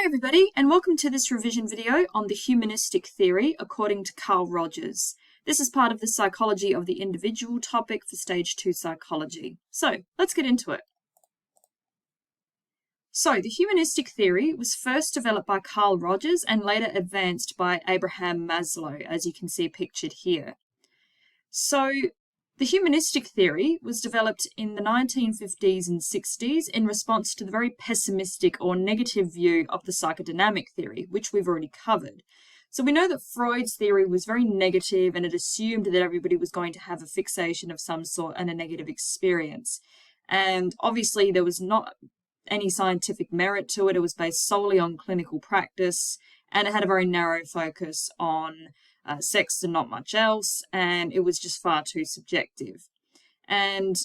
everybody, and welcome to this revision video on the humanistic theory according to Carl Rogers. This is part of the psychology of the individual topic for stage 2 psychology. So let's get into it. So the humanistic theory was first developed by Carl Rogers and later advanced by Abraham Maslow, as you can see pictured here. So the humanistic theory was developed in the 1950s and 60s in response to the very pessimistic or negative view of the psychodynamic theory, which we've already covered. So we know that Freud's theory was very negative and it assumed that everybody was going to have a fixation of some sort and a negative experience. And obviously there was not any scientific merit to it. It was based solely on clinical practice and it had a very narrow focus on sex and not much else, and it was just far too subjective. And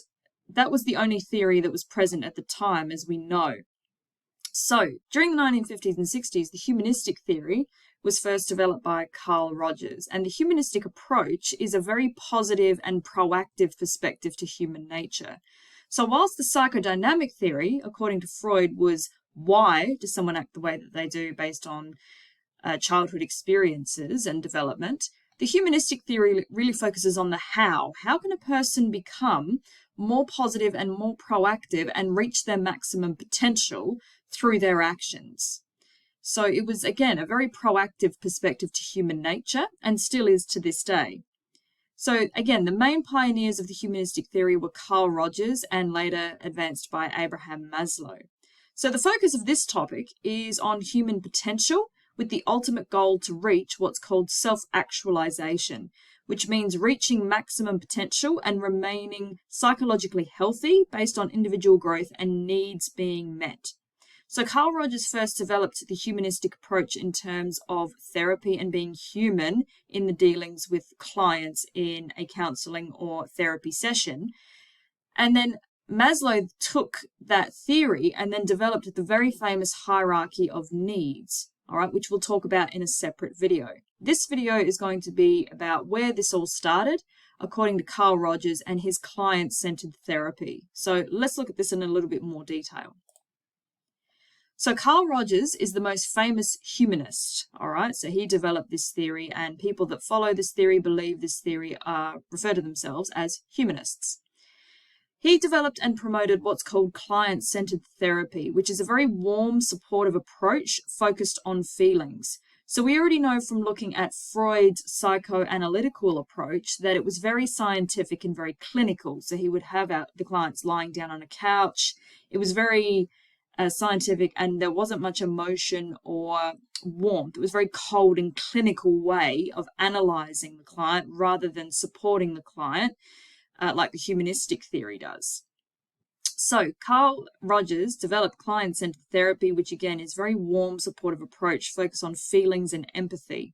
that was the only theory that was present at the time, as we know. So during the 1950s and 60s, the humanistic theory was first developed by Carl Rogers, and the humanistic approach is a very positive and proactive perspective to human nature. So whilst the psychodynamic theory, according to Freud, was why does someone act the way that they do based on childhood experiences and development, the humanistic theory really focuses on the how. How can a person become more positive and more proactive and reach their maximum potential through their actions? So it was, again, a very proactive perspective to human nature and still is to this day. So again, the main pioneers of the humanistic theory were Carl Rogers and later advanced by Abraham Maslow. So the focus of this topic is on human potential, with the ultimate goal to reach what's called self-actualization, which means reaching maximum potential and remaining psychologically healthy based on individual growth and needs being met. So Carl Rogers first developed the humanistic approach in terms of therapy and being human in the dealings with clients in a counseling or therapy session. And then Maslow took that theory and then developed the very famous hierarchy of needs. All right, which we'll talk about in a separate video. This video is going to be about where this all started, according to Carl Rogers and his client-centered therapy. So let's look at this in a little bit more detail. So Carl Rogers is the most famous humanist, all right? So he developed this theory, and people that follow this theory believe this theory refer to themselves as humanists. He developed and promoted what's called client-centered therapy, which is a very warm, supportive approach focused on feelings. So we already know from looking at Freud's psychoanalytical approach that it was very scientific and very clinical. So he would have the clients lying down on a couch. It was very scientific, and there wasn't much emotion or warmth. It was a very cold and clinical way of analyzing the client rather than supporting the client, like the humanistic theory does. So Carl Rogers developed client-centered therapy, which again is very warm, supportive approach focused on feelings and empathy.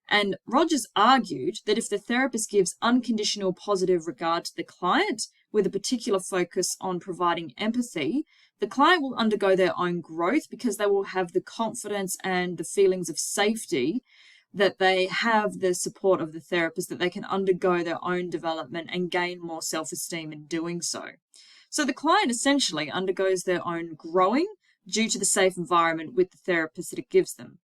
And Rogers argued that if the therapist gives unconditional positive regard to the client with a particular focus on providing empathy, the client will undergo their own growth because they will have the confidence and the feelings of safety that they have the support of the therapist, that they can undergo their own development and gain more self-esteem in doing so. So the client essentially undergoes their own growing due to the safe environment with the therapist that it gives them.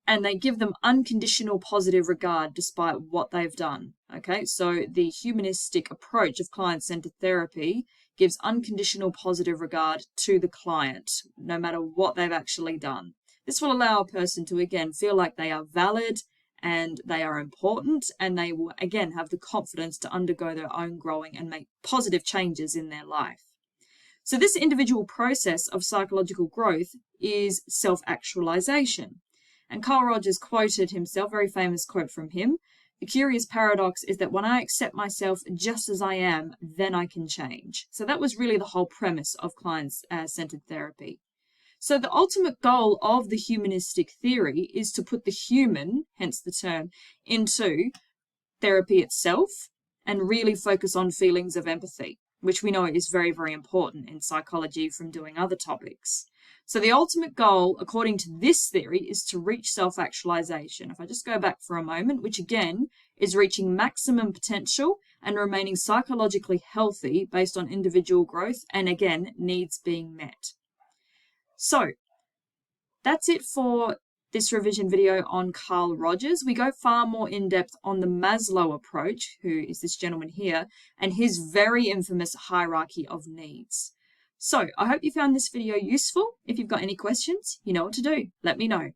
And they give them unconditional positive regard despite what they've done. Okay, so the humanistic approach of client-centered therapy gives unconditional positive regard to the client, no matter what they've actually done. This will allow a person to, again, feel like they are valid and they are important, and they will, again, have the confidence to undergo their own growing and make positive changes in their life. So this individual process of psychological growth is self-actualization. And Carl Rogers quoted himself, very famous quote from him, "The curious paradox is that when I accept myself just as I am, then I can change." So that was really the whole premise of client-centered therapy. So the ultimate goal of the humanistic theory is to put the human, hence the term, into therapy itself and really focus on feelings of empathy, which we know is very, very important in psychology from doing other topics. So the ultimate goal, according to this theory, is to reach self-actualization. If I just go back for a moment, which again is reaching maximum potential and remaining psychologically healthy based on individual growth and, again, needs being met. So that's it for this revision video on Carl Rogers. We go far more in depth on the Maslow approach, who is this gentleman here, and his very infamous hierarchy of needs. So I hope you found this video useful. If you've got any questions, you know what to do. Let me know.